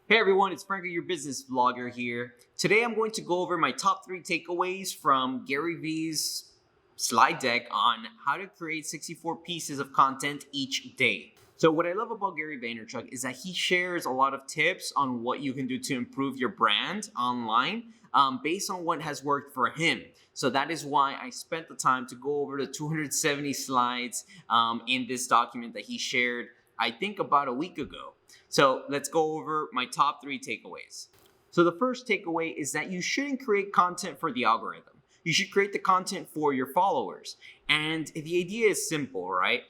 Hey everyone, it's Franco, your business vlogger here. Today I'm going to go over my top 3 takeaways from Gary Vee's slide deck on how to create 64 pieces of content each day. So what I love about Gary Vaynerchuk is that he shares a lot of tips on what you can do to improve your brand online based on what has worked for him. So that is why I spent the time to go over the 270 slides in this document that he shared, I think about a week ago. So let's go over my top 3 takeaways. So the first takeaway is that you shouldn't create content for the algorithm. You should create the content for your followers. And the idea is simple, right?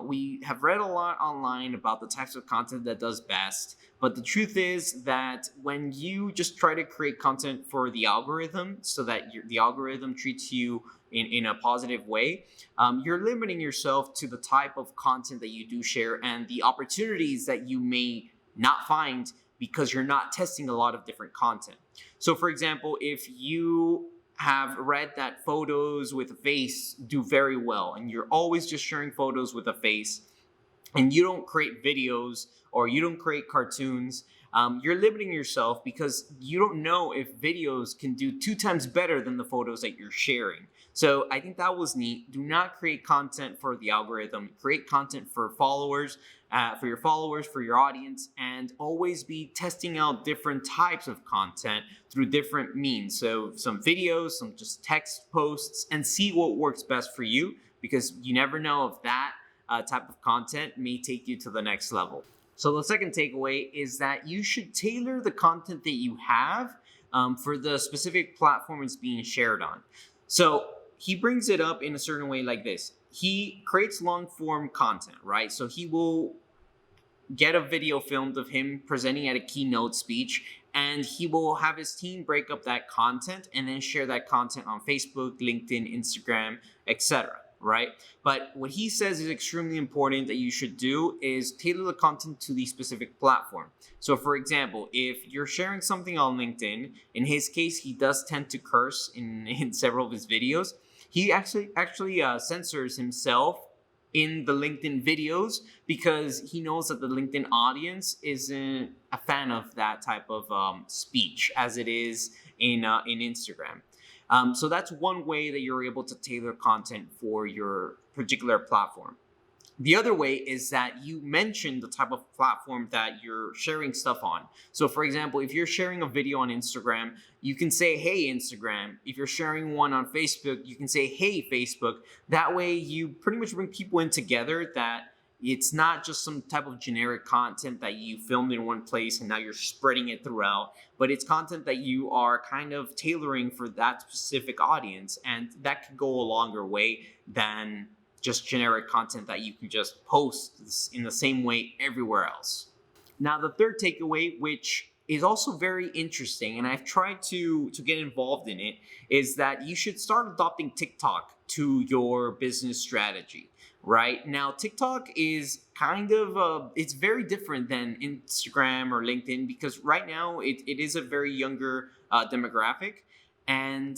We have read a lot online about the types of content that does best. But the truth is that when you just try to create content for the algorithm so that the algorithm treats you in a positive way, you're limiting yourself to the type of content that you do share and the opportunities that you may not find because you're not testing a lot of different content. So for example, if you have read that photos with a face do very well and you're always just sharing photos with a face and you don't create videos or you don't create cartoons, you're limiting yourself because you don't know if videos can do 2 times better than the photos that you're sharing. So I think that was neat. Do not create content for the algorithm. Create content for followers, for your audience, and always be testing out different types of content through different means. So some videos, some just text posts, and see what works best for you because you never know if that type of content may take you to the next level. So the second takeaway is that you should tailor the content that you have for the specific platform it's being shared on. So he brings it up in a certain way like this. He creates long form content, right? So he will get a video filmed of him presenting at a keynote speech, and he will have his team break up that content and then share that content on Facebook, LinkedIn, Instagram, etc. Right? But what he says is extremely important that you should do is tailor the content to the specific platform. So for example, if you're sharing something on LinkedIn, in his case, he does tend to curse in several of his videos. He actually censors himself in the LinkedIn videos because he knows that the LinkedIn audience isn't a fan of that type of speech as it is in Instagram. So that's one way that you're able to tailor content for your particular platform. The other way is that you mention the type of platform that you're sharing stuff on. So for example, if you're sharing a video on Instagram, you can say, hey, Instagram. If you're sharing one on Facebook, you can say, hey, Facebook. That way you pretty much bring people in together that it's not just some type of generic content that you filmed in one place and now you're spreading it throughout, but it's content that you are kind of tailoring for that specific audience. And that could go a longer way than just generic content that you can just post in the same way everywhere else. Now, the third takeaway, which is also very interesting, and I've tried to get involved in it, is that you should start adopting TikTok to your business strategy. Right now, TikTok is kind of it's very different than Instagram or LinkedIn because right now it is a very younger demographic, and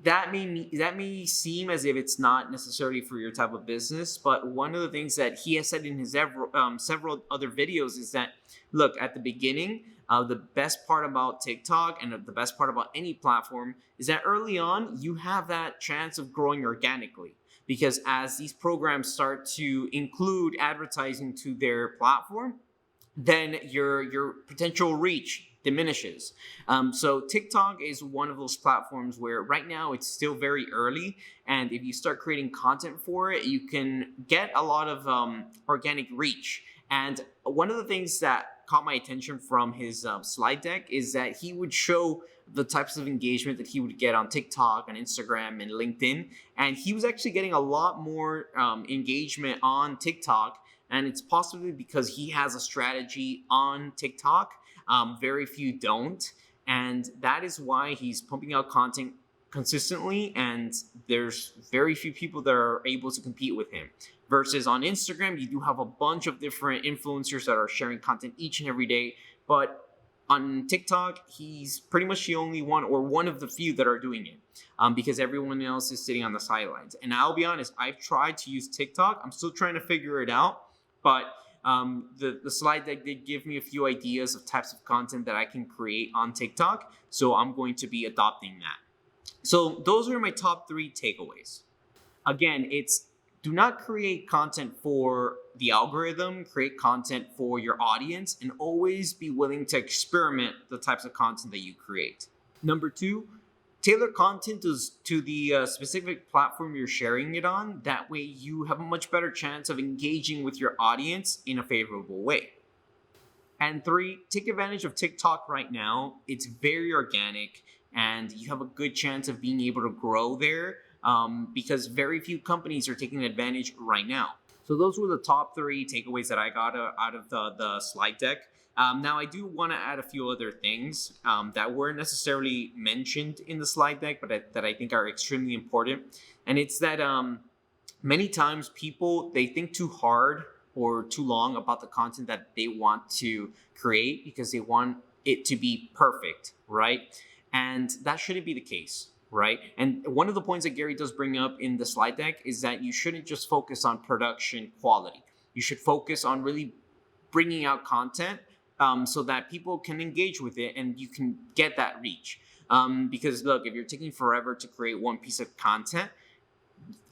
that may seem as if it's not necessarily for your type of business. But one of the things that he has said in his several other videos is that, look, at the beginning, the best part about TikTok and the best part about any platform is that early on you have that chance of growing organically. Because as these programs start to include advertising to their platform, then your potential reach diminishes. So TikTok is one of those platforms where right now it's still very early. And if you start creating content for it, you can get a lot of organic reach. And one of the things that caught my attention from his slide deck is that he would show the types of engagement that he would get on TikTok and Instagram and LinkedIn. And he was actually getting a lot more engagement on TikTok. And it's possibly because he has a strategy on TikTok. Very few don't. And that is why he's pumping out content consistently. And there's very few people that are able to compete with him. Versus on Instagram, you do have a bunch of different influencers that are sharing content each and every day. But on TikTok, he's pretty much the only one or one of the few that are doing it because everyone else is sitting on the sidelines. And I'll be honest, I've tried to use TikTok. I'm still trying to figure it out. But The slide deck did give me a few ideas of types of content that I can create on TikTok. So I'm going to be adopting that. So those are my top 3 takeaways. Again, it's do not create content for the algorithm, create content for your audience, and always be willing to experiment the types of content that you create. Number 2, tailor content to the specific platform you're sharing it on. That way you have a much better chance of engaging with your audience in a favorable way. And 3, take advantage of TikTok right now. It's very organic and you have a good chance of being able to grow there because very few companies are taking advantage right now. So those were the top 3 takeaways that I got out of the slide deck. Now, I do want to add a few other things that weren't necessarily mentioned in the slide deck, but that I think are extremely important. And it's that many times people, they think too hard or too long about the content that they want to create because they want it to be perfect, right? And that shouldn't be the case, right? And one of the points that Gary does bring up in the slide deck is that you shouldn't just focus on production quality. You should focus on really bringing out content so that people can engage with it and you can get that reach. Because look, if you're taking forever to create one piece of content,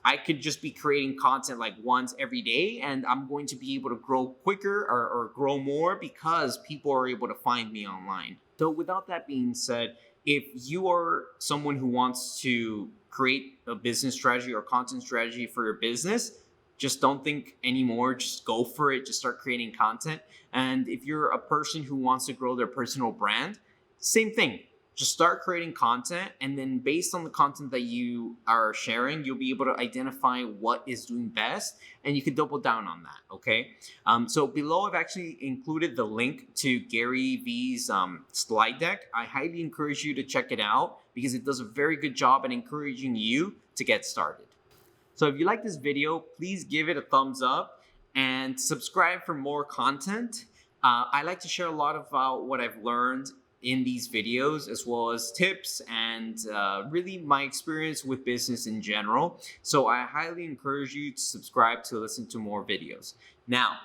I could just be creating content like once every day and I'm going to be able to grow quicker or grow more because people are able to find me online. So without that being said, if you are someone who wants to create a business strategy or content strategy for your business, just don't think anymore. Just go for it. Just start creating content. And if you're a person who wants to grow their personal brand, same thing. Just start creating content, and then based on the content that you are sharing, you'll be able to identify what is doing best, and you can double down on that, okay? So below, I've actually included the link to Gary Vee's slide deck. I highly encourage you to check it out because it does a very good job at encouraging you to get started. So if you like this video, please give it a thumbs up and subscribe for more content. I like to share a lot about what I've learned in these videos, as well as tips and really my experience with business in general. So I highly encourage you to subscribe to listen to more videos. Now,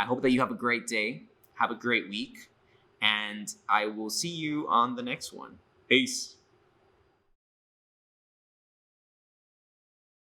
I hope that you have a great day, have a great week, and I will see you on the next one. Peace.